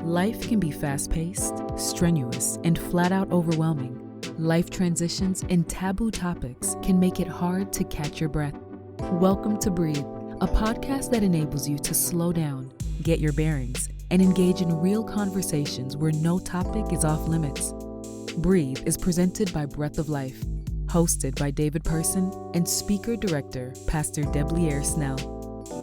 Life can be fast-paced, strenuous, and flat-out overwhelming. Life transitions and taboo topics can make it hard to catch your breath. Welcome to Breathe, a podcast that enables you to slow down, get your bearings, and engage in real conversations where no topic is off limits. Breathe is presented by Breath of Life, hosted by David Person and speaker-director Pastor Debleaire Snell.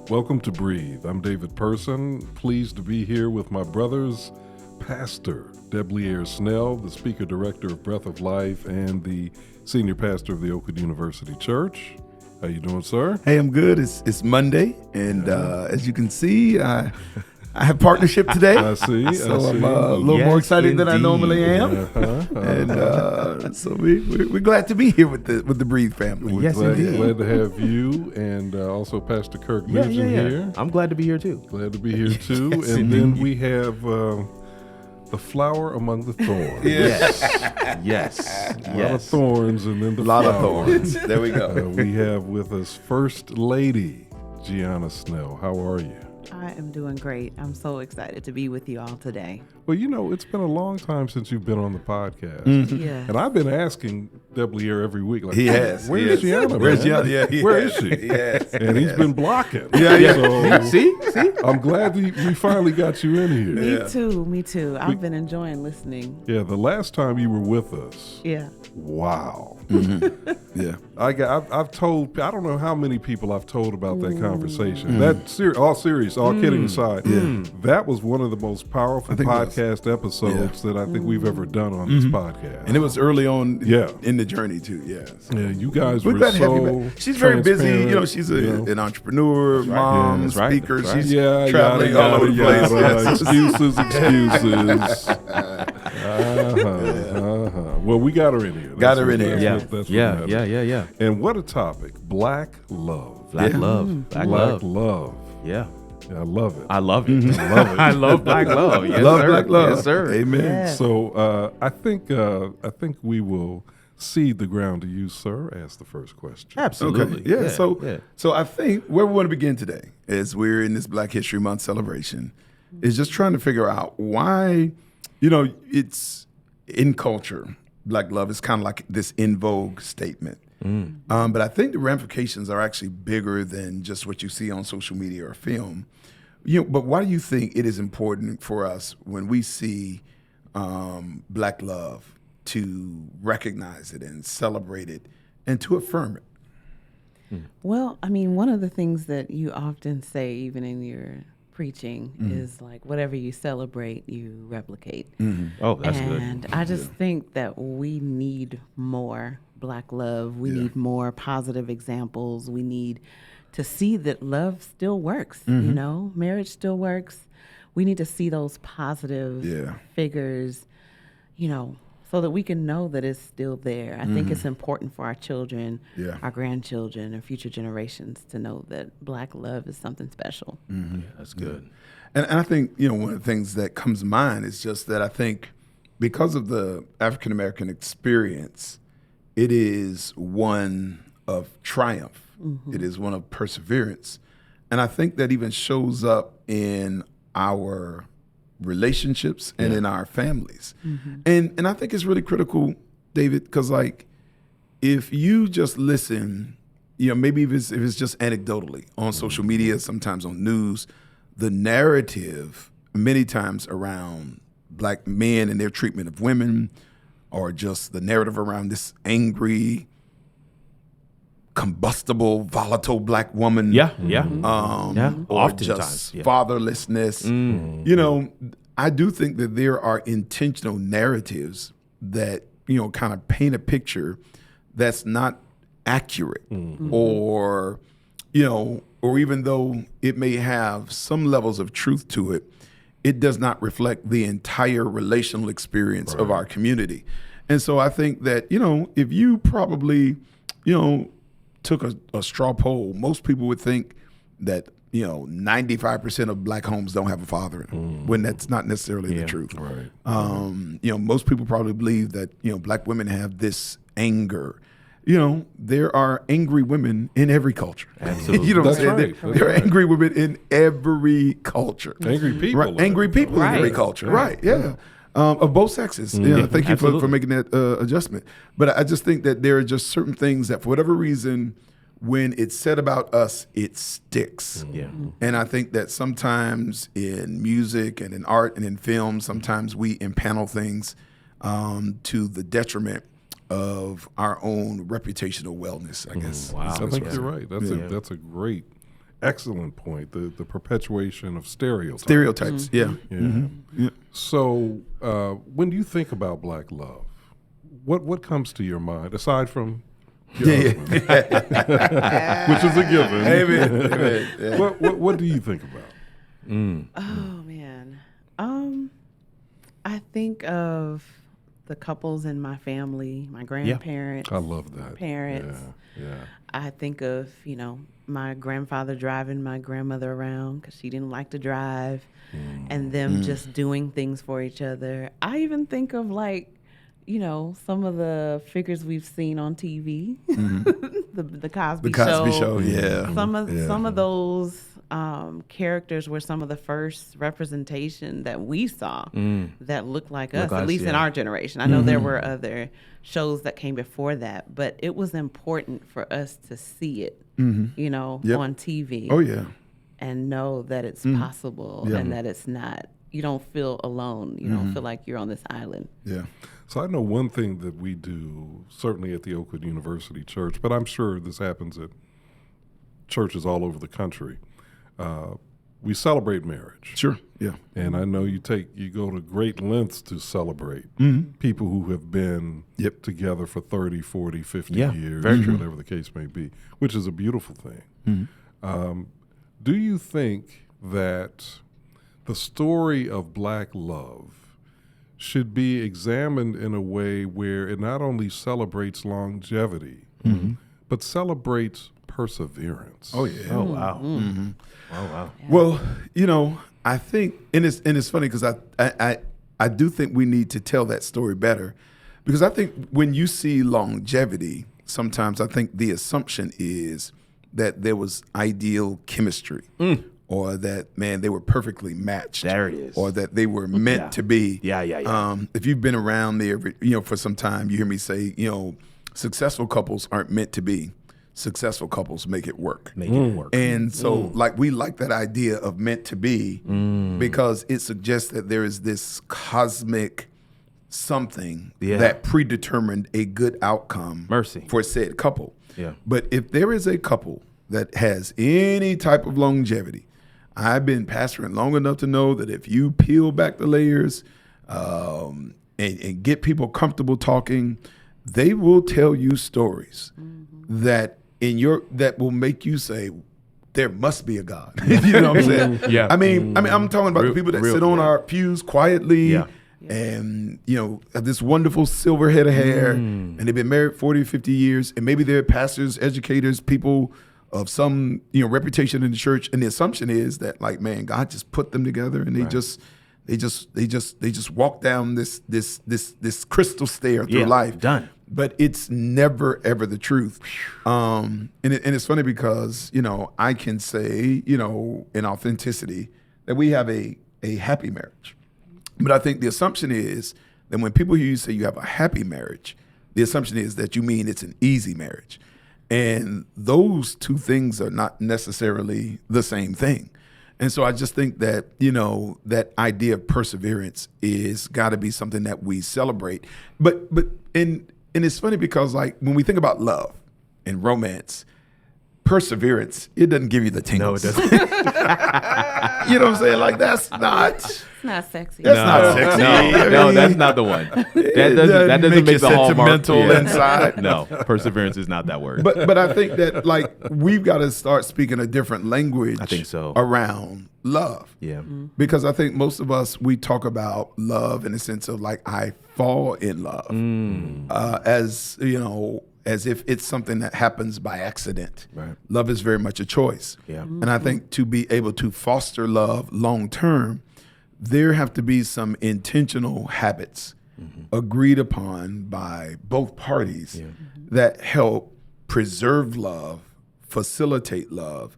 Welcome to Breathe. I'm David Person, pleased to be here with my brothers, Pastor Debleaire Snell, the speaker-director of Breath of Life and the senior pastor of the Oakwood University Church. How you doing, sir? Hey, I'm good. It's Monday, and as you can see, I have partnership today. I see. So I'm a little more excited than I normally am. And so we're glad to be here with the Breathe family. We're glad to have you and also Pastor Kirk Nugent here. I'm glad to be here too. Glad to be here too. And then we have the flower among the thorns. Yes. A lot of thorns and then the lot flower. of thorns. There we go. We have with us First Lady Gianna Snell. How are you? I am doing great. I'm so excited to be with you all today. Well, you know, it's been a long time since you've been on the podcast. Mm-hmm. Yeah. And I've been asking Debleaire every week, like, He has. Where's Gianna? Where's man? Gianna? Yeah, Where is she? Yes. And he's been blocking. Yeah. So See? I'm glad that we finally got you in here. Me too. I've been enjoying listening. Yeah, the last time you were with us, Yeah. wow. Yeah. I've told, I don't know how many people I've told about that conversation. That all serious, all kidding aside, that was one of the most powerful podcast episodes that I think we've ever done on this podcast. And it was early on Yeah. in the journey too. Yeah. So. Yeah, you guys We're were glad to have you so back. She's very busy. You know, transparent, she's you know. an entrepreneur, mom, That's right. speaker. That's right. She's Yeah, traveling all over the place. Yes. Excuses. Well, we got her in here. Got her in here. That's what matters. Yeah. And what a topic. Black love. Black Yeah. love. Black love. Yeah. Yeah, I love it. I love it. I love it. I love black love. Yes, Love sir. black love. Yes, sir. Amen. Yeah. So I think we will cede the ground to you, sir. Ask the first question. Absolutely. Okay. Yeah. So I think where we want to begin today is we're in this Black History Month celebration is just trying to figure out why, it's in culture. Black love is kind of like this in vogue statement. But I think the ramifications are actually bigger than just what you see on social media or film. But why do you think it is important for us when we see Black love to recognize it and celebrate it and to affirm it? Well, I mean, one of the things that you often say, even in your preaching, is like whatever you celebrate, you replicate. Oh, that's good. And I just think that we need more Black love. We need more positive examples. We need to see that love still works. Marriage still works. We need to see those positive figures, so that we can know that it's still there. I think it's important for our children, our grandchildren, and future generations to know that Black love is something special. Yeah, that's good. And I think, one of the things that comes to mind is just that I think because of the African American experience, it is one of triumph. It is one of perseverance. And I think that even shows up in our relationships and in our families. And I think it's really critical, David, because if you just listen, maybe if it's just anecdotally on social media, sometimes on news, the narrative many times around Black men and their treatment of women, or just the narrative around this angry, combustible, volatile Black woman. Yeah. Or Oftentimes. just fatherlessness. I do think that there are intentional narratives that, kind of paint a picture that's not accurate or even though it may have some levels of truth to it, it does not reflect the entire relational experience of our community. And so I think that, if you probably, took a straw poll, most people would think that, 95% of Black homes don't have a father in them, when that's not necessarily the truth. Right. Most people probably believe that, Black women have this anger there are angry women in every culture. Absolutely. You know what I'm That's saying? right. There are angry women in every culture. Angry people. Right. Angry people in every Right. culture. Right. Yeah. Of both sexes. Thank you for making that adjustment. But I just think that there are just certain things that, for whatever reason, when it's said about us, it sticks. Yeah. And I think that sometimes in music and in art and in film, sometimes we impanel things to the detriment of our own reputational wellness, I guess. Wow. I think you're right. That's a great, excellent point. The perpetuation of stereotypes. Stereotypes, yeah. Yeah. So when you think about Black love, what comes to your mind aside from which is a given? Amen. Yeah. What do you think about? Oh man, I think of the couples in my family, my grandparents. I love that. Parents. Yeah. I think of my grandfather driving my grandmother around because she didn't like to drive, and them just doing things for each other. I even think of some of the figures we've seen on TV, the Cosby The Cosby Show. Show, yeah. Some of those characters were some of the first representation that we saw that looked like us, at least in our generation. I know there were other shows that came before that, but it was important for us to see it, on TV. Oh, yeah. And know that it's possible and that it's not. You don't feel alone. You don't feel like you're on this island. Yeah. So I know one thing that we do, certainly at the Oakwood University Church, but I'm sure this happens at churches all over the country. We celebrate marriage. Sure. Yeah. And I know you go to great lengths to celebrate people who have been together for 30, 40, 50 years, whatever the case may be, which is a beautiful thing. Do you think that the story of Black love should be examined in a way where it not only celebrates longevity, but celebrates perseverance? Oh, yeah. Oh, wow. Oh, wow. Well, I think, and it's funny because I do think we need to tell that story better, because I think when you see longevity, sometimes I think the assumption is that there was ideal chemistry, or that they were perfectly matched. There it is. Or that they were meant to be. Yeah. If you've been around there, for some time, you hear me say, successful couples aren't meant to be. Successful couples make it work. And so, we like that idea of meant to be because it suggests that there is this cosmic something that predetermined a good outcome for said couple. Yeah. But if there is a couple that has any type of longevity, I've been pastoring long enough to know that if you peel back the layers and get people comfortable talking, they will tell you stories that will make you say, there must be a God. You know what I'm saying? Yeah. I mean, I'm talking about the people that sit on our pews quietly and, have this wonderful silver head of hair, and they've been married 40 or 50 years, and maybe they're pastors, educators, people of some, reputation in the church. And the assumption is that God just put them together, and they just walk down this crystal stair through life. Done. But it's never, ever the truth. And it's funny because, I can say, in authenticity, that we have a happy marriage. But I think the assumption is that when people hear you say you have a happy marriage, the assumption is that you mean it's an easy marriage. And those two things are not necessarily the same thing. And so I just think that, that idea of perseverance is got to be something that we celebrate. And it's funny because when we think about love and romance, perseverance, it doesn't give you the tingles. No, it doesn't. You know what I'm saying? That's not. It's not sexy. That's not sexy. No, that's not the one. That doesn't make you the hallmark. sentimental inside. No, perseverance is not that word. But I think that we've got to start speaking a different language. I think so. Around love. Yeah. Because I think most of us, we talk about love in the sense of I fall in love, as if it's something that happens by accident. Right. Love is very much a choice. Yeah. And I think to be able to foster love long term, there have to be some intentional habits agreed upon by both parties that help preserve love, facilitate love,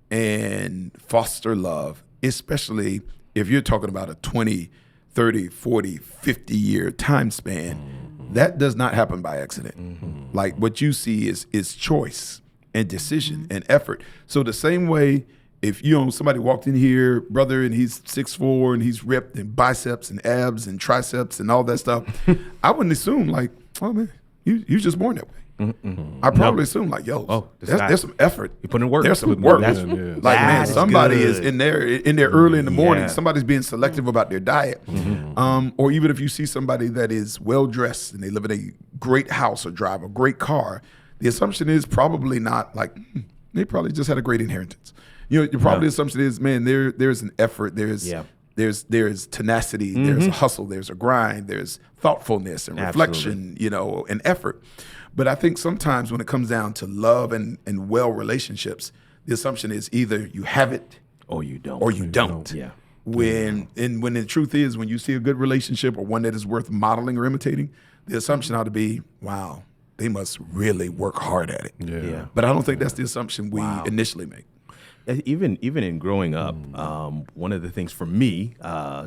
and foster love, especially if you're talking about a 20, 30, 40, 50-year time span. That does not happen by accident. Like what you see is choice and decision and effort. So the same way, if somebody walked in here, brother, and he's 6'4" and he's ripped and biceps and abs and triceps and all that stuff, I wouldn't assume like, oh man, you just born that way. I probably assume like, there's some effort. You put in work. There's some work. Like, man, somebody is in there early in the morning. Somebody's being selective about their diet. Or even if you see somebody that is well dressed and they live in a great house or drive a great car, the assumption is probably not like, they probably just had a great inheritance. Your probably assumption is, man, there's an effort. There's tenacity. There's a hustle. There's a grind. There's thoughtfulness and reflection, and effort. But I think sometimes when it comes down to love and well relationships, the assumption is either you have it or you don't. Or you don't. Yeah. When the truth is, when you see a good relationship or one that is worth modeling or imitating, the assumption ought to be, wow, they must really work hard at it. Yeah. But I don't think that's the assumption we initially make. Even in growing up, one of the things for me,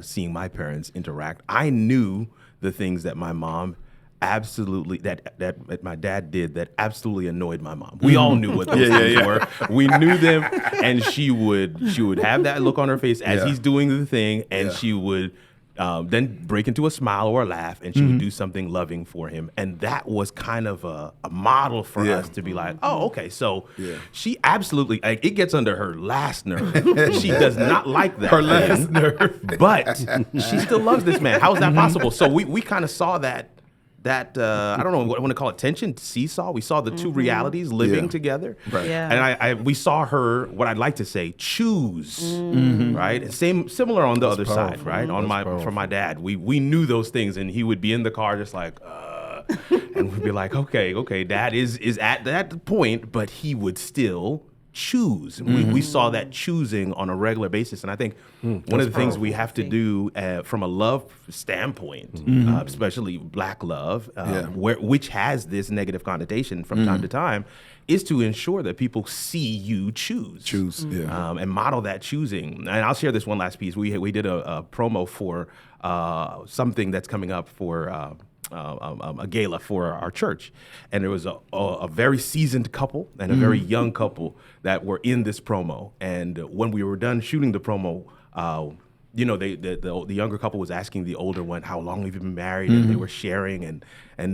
seeing my parents interact, I knew the things that my mom absolutely that my dad did that absolutely annoyed my mom. We all knew what those things were. We knew them, and she would have that look on her face as he's doing the thing, and she would then break into a smile or a laugh, and she would do something loving for him. And that was kind of a model for us to be like, oh, okay, so she absolutely, it gets under her last nerve. She does not like that. Her last nerve. But she still loves this man. How is that possible? So we kind of saw that I don't know what I want to call it, tension, seesaw. We saw the two realities living together. Right. Yeah. And we saw her, what I'd like to say, choose, right? And similar on the other side, right? From my dad. We knew those things, and he would be in the car just like, and we'd be like, okay, dad is at that point, but he would still choose. We saw that choosing on a regular basis. And I think one of the things we have to do from a love standpoint, especially black love, which has this negative connotation from time to time, is to ensure that people see you choose. And model that choosing. And I'll share this one last piece. We did a promo for something that's coming up for a gala for our church, and there was a very seasoned couple and a very young couple that were in this promo. And when we were done shooting the promo, the younger couple was asking the older one, how long have you been married? And they were sharing, and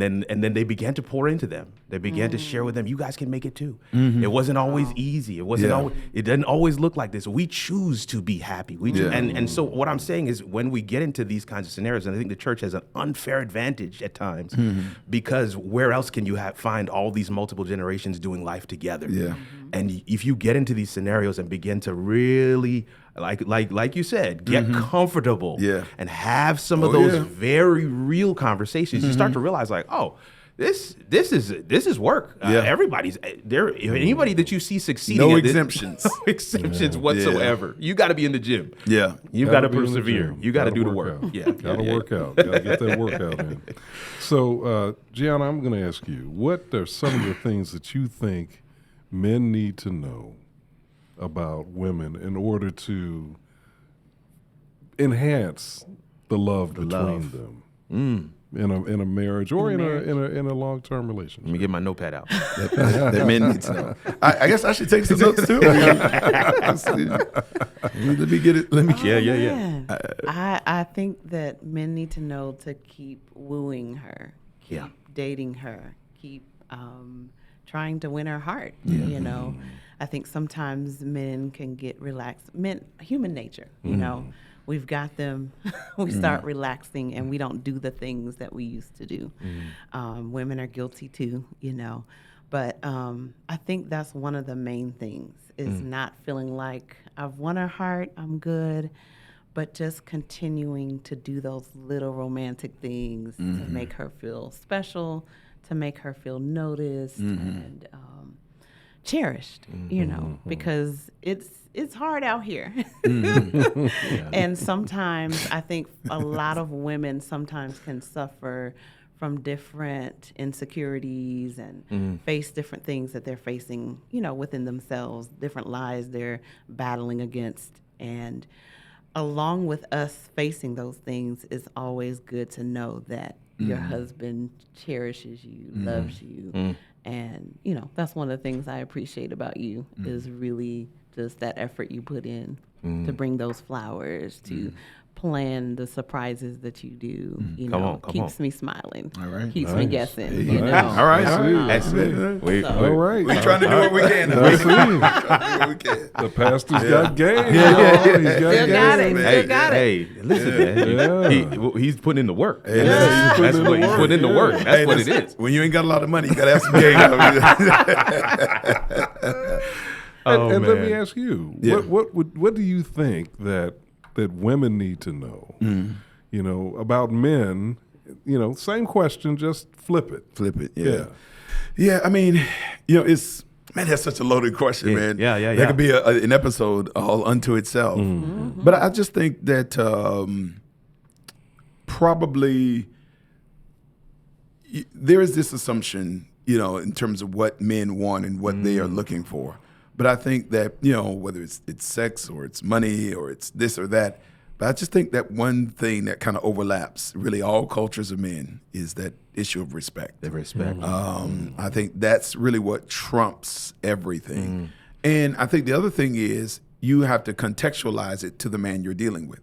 then they began to pour into them. They began to share with them, you guys can make it too. It wasn't always easy. It wasn't always, it didn't always look like this. We choose to be happy. And so what I'm saying is, when we get into these kinds of scenarios, and I think the church has an unfair advantage at times, because where else can you find all these multiple generations doing life together? And if you get into these scenarios and begin to really, like you said, get comfortable and have some of those very real conversations, you start to realize like, oh, this is work. Everybody's there. If anybody that you see succeeding, no at this, exemptions, no exemptions whatsoever. You got to be in the gym. You've got to persevere. You got to do the work. Gotta work out. Gotta get that workout in. So, Gianna, I'm going to ask you, what are some of the things that you think men need to know about women in order to enhance the love between them in a marriage or in a long-term relationship? Let me get my notepad out. that men need to know. I guess I should take some notes too. Let me get it. Let me. I think that men need to know to keep wooing her, keep dating her, keep trying to win her heart. I think sometimes men can get relaxed. Human nature, we've got them. We start relaxing, and we don't do the things that we used to do. Women are guilty too, But I think that's one of the main things, is not feeling like I've won her heart, I'm good, but just continuing to do those little romantic things to make her feel special, to make her feel noticed, and cherished, you know, because it's hard out here. And sometimes I think a lot of women sometimes can suffer from different insecurities and face different things that they're facing, you know, within themselves, different lies they're battling against. And along with us facing those things, it's always good to know that your husband cherishes you, loves you. And, you know, that's one of the things I appreciate about you is really just that effort you put in to bring those flowers, to plan the surprises that you do. You know, keeps me smiling. All right. Keeps me guessing. Yeah. You know? All right. That's it. All right. We're trying to do what we can. The pastor's got game. Yeah. He's got game. Still got it. Hey, listen, man. He's putting in the work. Yeah, He's putting in the work. That's what it is. When you ain't got a lot of money, you got to have some game. And let me ask you, what do you think that women need to know, you know, about men? You know, same question, just flip it. Yeah, I mean, you know, that's such a loaded question, man. Yeah. That could be an episode all unto itself. But I just think that probably there is this assumption, you know, in terms of what men want and what they are looking for. But I think that, you know, whether it's sex or it's money or it's this or that, but I just think that one thing that kind of overlaps really all cultures of men is that issue of respect. The respect. I think that's really what trumps everything. And I think the other thing is you have to contextualize it to the man you're dealing with.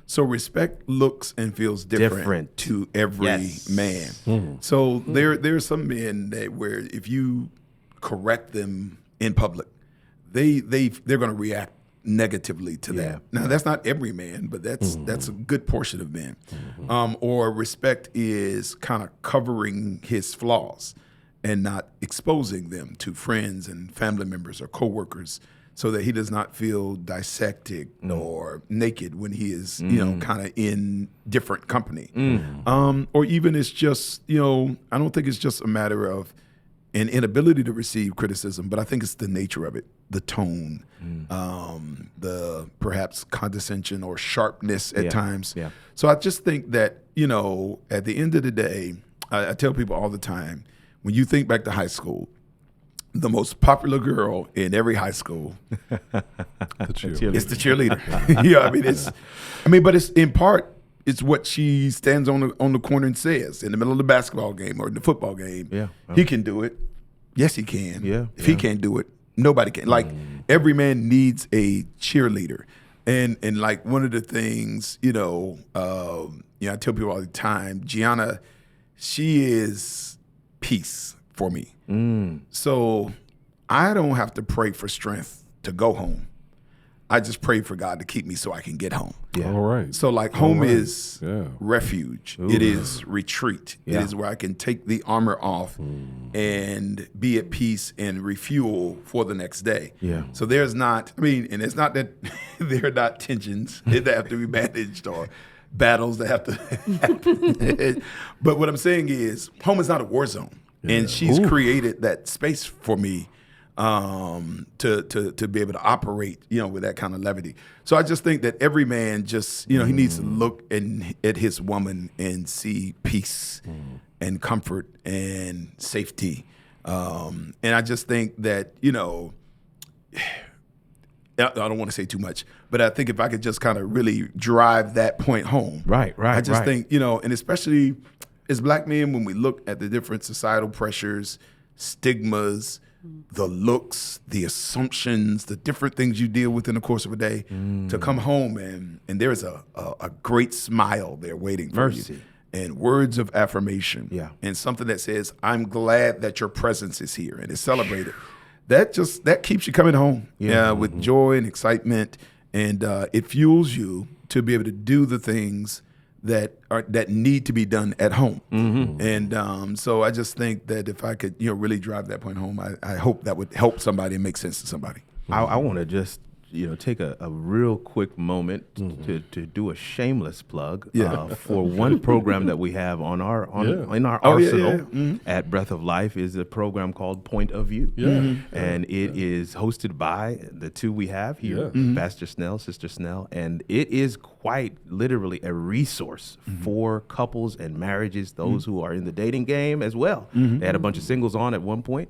So respect looks and feels different. To every man. So there are some men that where if you correct them in public, they're going to react negatively to that. Now that's not every man, but that's a good portion of men. Or respect is kind of covering his flaws and not exposing them to friends and family members or coworkers, so that he does not feel dissected or naked when he is, you know, kind of in different company. Or even it's just, you know, I don't think it's just a matter of an inability to receive criticism, but I think it's the nature of it, the tone, the perhaps condescension or sharpness at times. So I just think that, you know, at the end of the day, I tell people all the time, when you think back to high school, the most popular girl in every high school is the cheerleader. But it's in part, it's what she stands on the corner and says in the middle of the basketball game or the football game. He can do it. Yes, he can. If he can't do it, nobody can. Like every man needs a cheerleader. And like one of the things, you know, I tell people all the time, Gianna, she is peace for me. So I don't have to pray for strength to go home. I just pray for God to keep me so I can get home. All right. So like home is refuge. It is retreat. It is where I can take the armor off and be at peace and refuel for the next day. So there's not, and it's not that there are not tensions that have to be managed or battles that have to happen. But what I'm saying is home is not a war zone. And she's created that space for me to be able to operate, you know, with that kind of levity. So I just think that every man just, you know, he needs to look at his woman and see peace and comfort and safety. And I just think that, you know, I don't want to say too much, but I think if I could just kind of really drive that point home. Right. I just think, you know, and especially as black men, when we look at the different societal pressures, stigmas, the looks, the assumptions, the different things you deal with in the course of a day, to come home and there's a great smile there waiting for you. And words of affirmation. And something that says, I'm glad that your presence is here and is celebrated. That keeps you coming home with joy and excitement. And it fuels you to be able to do the things that need to be done at home. And so I just think that if I could, you know, really drive that point home, I hope that would help somebody and make sense to somebody. I want to just take a real quick moment to do a shameless plug for one program that we have in our arsenal at Breath of Life is a program called Point of View. And it is hosted by the two we have here, Pastor Snell, Sister Snell, and it is quite literally a resource for couples and marriages, those who are in the dating game as well. They had a bunch of singles on at one point,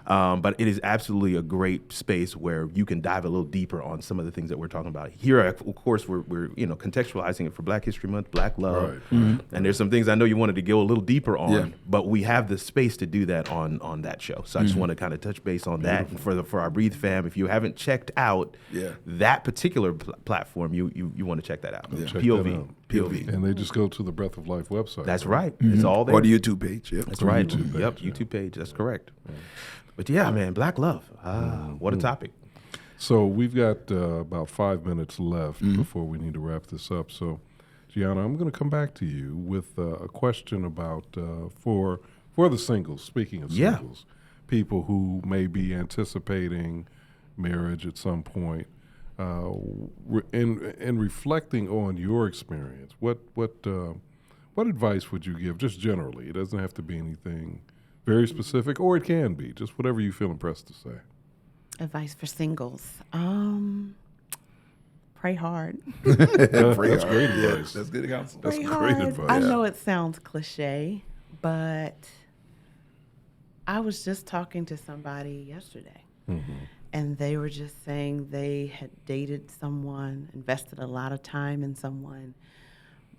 but it is absolutely a great space where you can dive a little deeper on some of the things that we're talking about. Here, of course, we're contextualizing it for Black History Month, Black love, and there's some things I know you wanted to go a little deeper on, but we have the space to do that on that show. So I just want to kind of touch base on that. And for our Breathe fam, if you haven't checked out that particular platform, you want to check that out. POV. And they just go to the Breath of Life website. That's right. It's all there. Or the YouTube page. That's right. YouTube page. That's correct. But yeah, man, Black love. What a topic. So we've got about 5 minutes left before we need to wrap this up. So, Gianna, I'm going to come back to you with a question about for the singles. Speaking of singles, people who may be anticipating marriage at some point. In reflecting on your experience, what advice would you give, just generally? It doesn't have to be anything very specific, or it can be, just whatever you feel impressed to say. Advice for singles. Pray hard. That's great advice. That's good counsel. That's Pray great hard. advice. I know it sounds cliche, but I was just talking to somebody yesterday, and they were just saying they had dated someone, invested a lot of time in someone,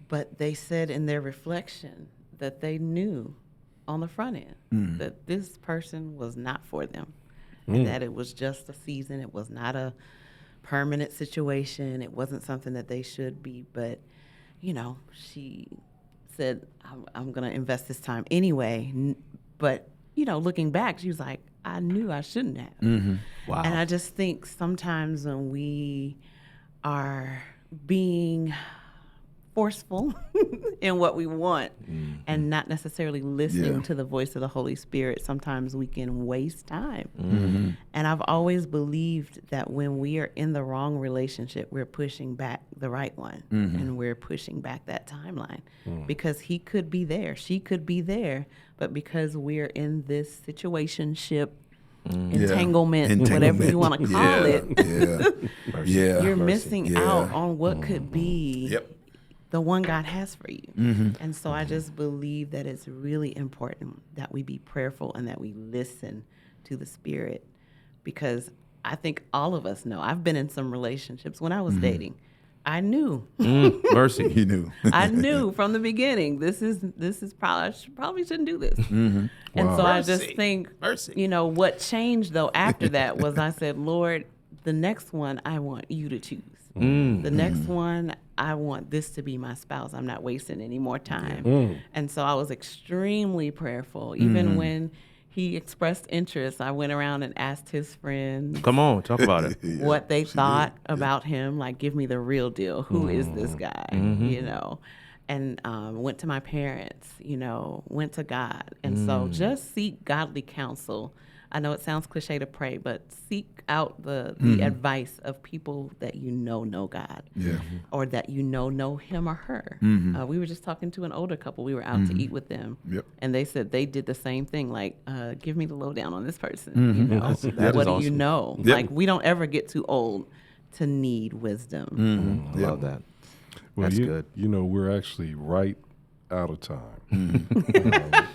but they said in their reflection that they knew on the front end that this person was not for them. And that it was just a season. It was not a permanent situation. It wasn't something that they should be. But, she said, I'm going to invest this time anyway. But, looking back, she was like, I knew I shouldn't have. Wow. And I just think sometimes when we are being forceful in what we want and not necessarily listening to the voice of the Holy Spirit, sometimes we can waste time. And I've always believed that when we are in the wrong relationship, we're pushing back the right one, and we're pushing back that timeline because he could be there, she could be there, but because we're in this situationship, entanglement, whatever you want to call it, you're missing out on what could be the one God has for you. And so I just believe that it's really important that we be prayerful and that we listen to the Spirit, because I think all of us know. I've been in some relationships when I was dating. I knew. Mercy. You knew. I knew from the beginning, this is probably, I probably shouldn't do this. And so I just think, what changed though after that was I said, Lord, the next one I want you to choose. The next one, I want this to be my spouse. I'm not wasting any more time. And so I was extremely prayerful. Even when he expressed interest, I went around and asked his friends. Come on, talk about it. What they thought about him. Like, give me the real deal. Who is this guy? And went to my parents, went to God. And so just seek godly counsel. I know it sounds cliche to pray, but seek out the advice of people that know God, or that know him or her. We were just talking to an older couple. We were out to eat with them, and they said they did the same thing. Like, give me the lowdown on this person. What do you know? Like, we don't ever get too old to need wisdom. Love that. Well, That's good. We're actually right out of time.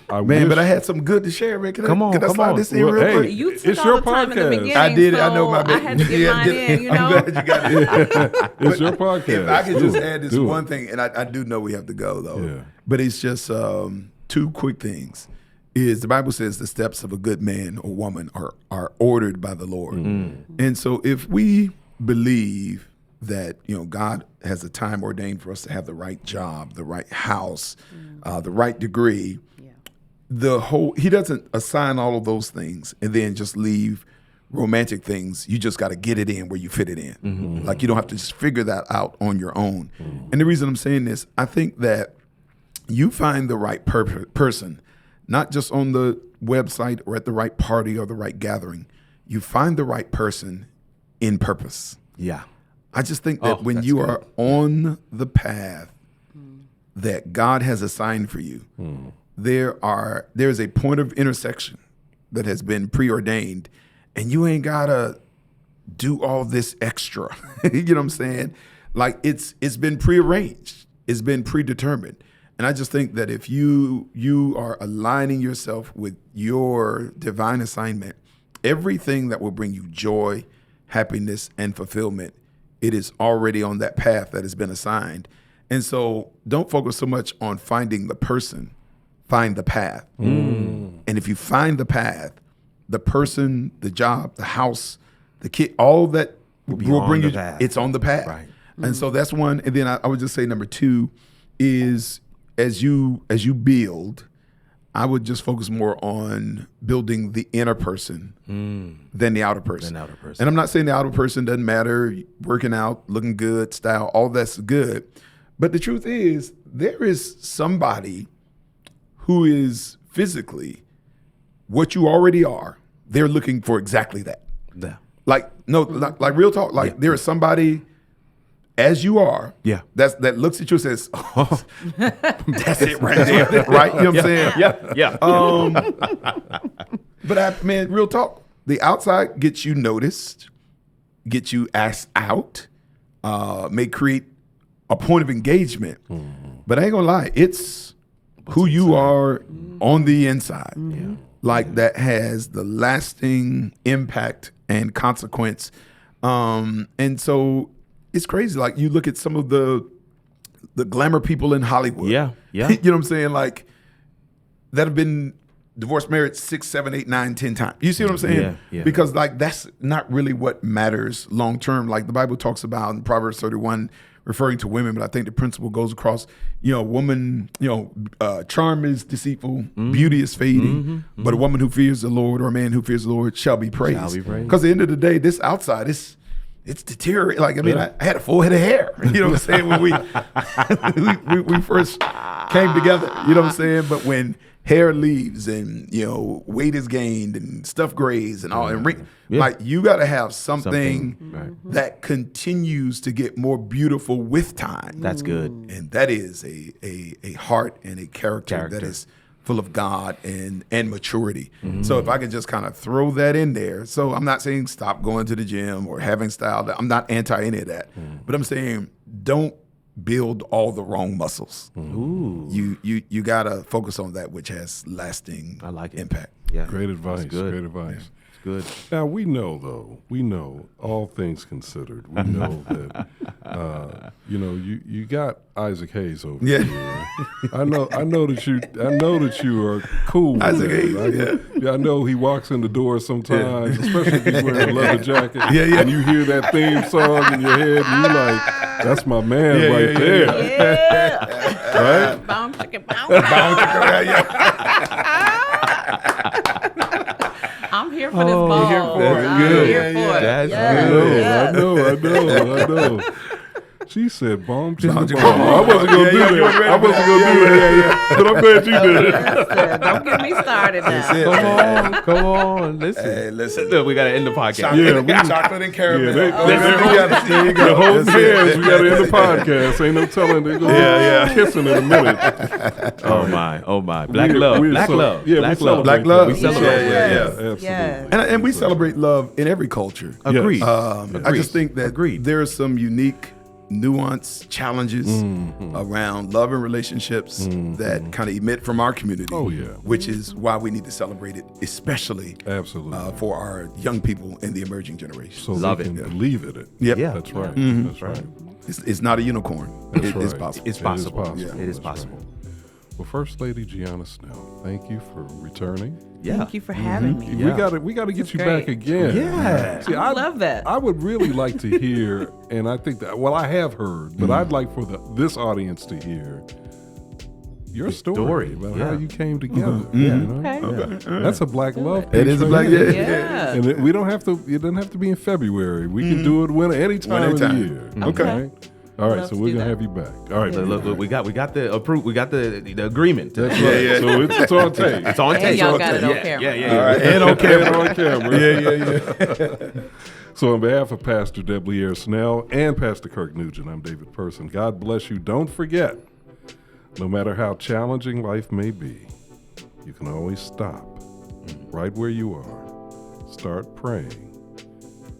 But I had some good to share, man. Can I slide this in real quick? You took it's all your the time in the podcast. beginning, I did it. so I know my bad. I had to get mine in, I'm glad you got it. It's your podcast. If I could just add this Do one it. thing, and I do know we have to go, though. Yeah. But it's just two quick things. Is the Bible says the steps of a good man or woman are ordered by the Lord. And so if we believe that God has a time ordained for us to have the right job, the right house, the right degree, he doesn't assign all of those things and then just leave romantic things. You just got to get it in where you fit it in. Like, you don't have to just figure that out on your own. And the reason I'm saying this, I think that you find the right person, not just on the website or at the right party or the right gathering. You find the right person in purpose. Yeah. I just think that when you are on the path that God has assigned for you, there's a point of intersection that has been preordained, and you ain't gotta do all this extra. You know what I'm saying? Like it's been prearranged, it's been predetermined. And I just think that if you are aligning yourself with your divine assignment, everything that will bring you joy, happiness, and fulfillment, it is already on that path that has been assigned. And so don't focus so much on finding the person, find the path. And if you find the path, the person, the job, the house, the kid, all that will bring you, it's on the path. Right. And so that's one. And then I would just say number two is as you build, I would just focus more on building the inner person than the outer person. And I'm not saying the outer person doesn't matter, working out, looking good, style, all that's good. But the truth is, there is somebody who is physically what you already are. They're looking for exactly that. Yeah. Like real talk. Like there is somebody as you are, that looks at you and says, "Oh, that's it right there," right? You know what I'm saying? Yeah. But real talk. The outside gets you noticed, gets you asked out, may create a point of engagement. But I ain't gonna lie, it's who you are on the inside, like that has the lasting impact and consequence. And so. It's crazy. Like you look at some of the glamour people in Hollywood. Yeah. You know what I'm saying? Like that have been divorced, married 6, 7, 8, 9, 10 times. You see what I'm saying? Yeah. Because like that's not really what matters long term. Like the Bible talks about in Proverbs 31, referring to women, but I think the principle goes across. Woman. Charm is deceitful, beauty is fading, but a woman who fears the Lord or a man who fears the Lord shall be praised. Because at the end of the day, this outside is. It's deteriorating. Like, I had a full head of hair. You know what I'm saying? When we first came together, you know what I'm saying? But when hair leaves and, weight is gained and stuff grays and all, like you got to have something that continues to get more beautiful with time. That's good. And that is a heart and a character that is full of God and maturity. So if I could just kind of throw that in there. So I'm not saying stop going to the gym or having style. I'm not anti any of that. But I'm saying don't build all the wrong muscles. You got to focus on that which has lasting impact. Yeah. Great advice. Good. Great advice. Yeah. Good. Now we know all things considered, we know that you got Isaac Hayes over here. I know that you are cool with Isaac Hayes. I know he walks in the door sometimes, especially if he's wearing a leather jacket. And you hear that theme song in your head, and you're like, "That's my man there." Right? Boom, chicka, boom. I'm here for this ball. You're here for it. I'm here for it. That's I know. She said, "Bomb to the bomb." I wasn't gonna do that. But I'm glad you did it. Listen, don't get me started now. Come on. Listen. Hey, listen. Look, we got to end the podcast. Chocolate and caramel. There you go. The whole hands. We got to end the podcast. Ain't no telling they're going to be kissing in a minute. Oh my. Black love. Yeah, Black love. We celebrate. Absolutely. And we celebrate love in every culture. Agreed. I just think that there are some unique nuance challenges around love and relationships that kind of emit from our community. Which is why we need to celebrate it, especially for our young people in the emerging generation. So love it. Believe it. Yep. Yeah, that's right. That's right. It's not a unicorn. It's possible. It's possible. It is possible. Well, First Lady Gianna Snell, thank you for returning. Thank you for having me. We got to get you back again. Yeah. See, I love that. I would really like to hear, and I think that, I have heard, but I'd like for this audience to hear your story about how you came together. That's a black love piece. It is a black, And it doesn't have to be in February. We can do it any time of the year. Okay. All right, Love so to we're do gonna that. have you back. All right, Look, we got the approved. We got the agreement. that's right. So it's on tape. It's on And tape. y'all got it on camera. Yeah. All right. And on camera. Yeah. So on behalf of Pastor Debleaire Snell and Pastor Kirk Nugent, I'm David Person. God bless you. Don't forget, no matter how challenging life may be, you can always stop right where you are, start praying,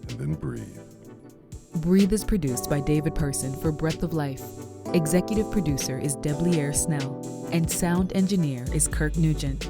and then breathe. Breathe is produced by David Person for Breath of Life. Executive producer is Debleaire Snell, and sound engineer is Kirk Nugent.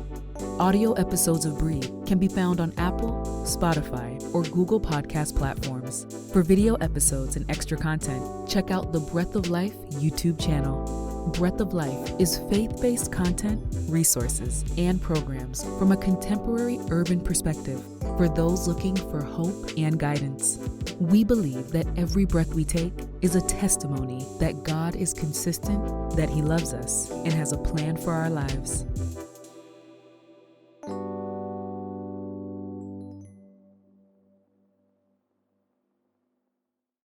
Audio episodes of Breathe can be found on Apple, Spotify, or Google podcast platforms. For video episodes and extra content, check out the Breath of Life YouTube channel. Breath of Life is faith-based content, resources, and programs from a contemporary urban perspective for those looking for hope and guidance. We believe that every breath we take is a testimony that God is consistent, that He loves us, and has a plan for our lives.